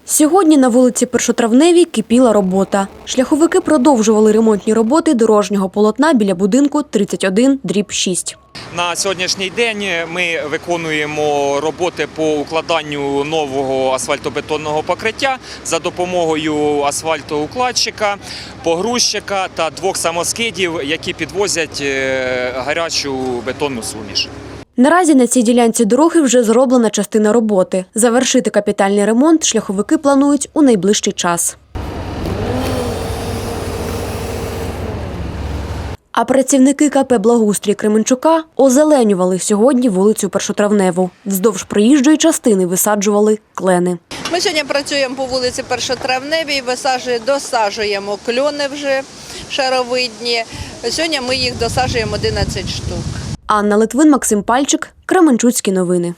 Сьогодні на вулиці Першотравневій кипіла робота. Шляховики продовжували ремонтні роботи дорожнього полотна біля будинку 31/6. На сьогоднішній день ми виконуємо роботи по укладанню нового асфальтобетонного покриття за допомогою асфальтоукладчика, погрузчика та 2 самоскидів, які підвозять гарячу бетонну суміш. Наразі на цій ділянці дороги вже зроблена частина роботи. Завершити капітальний ремонт шляховики планують у найближчий час. А працівники КП «Благоустрій» Кременчука озеленювали сьогодні вулицю Першотравневу. Вздовж проїжджої частини висаджували клени. Ми сьогодні працюємо по вулиці Першотравневій, досаджуємо кльони вже шаровидні. Сьогодні ми їх досаджуємо 11 штук. Анна Литвин, Максим Пальчик, Кременчуцькі новини.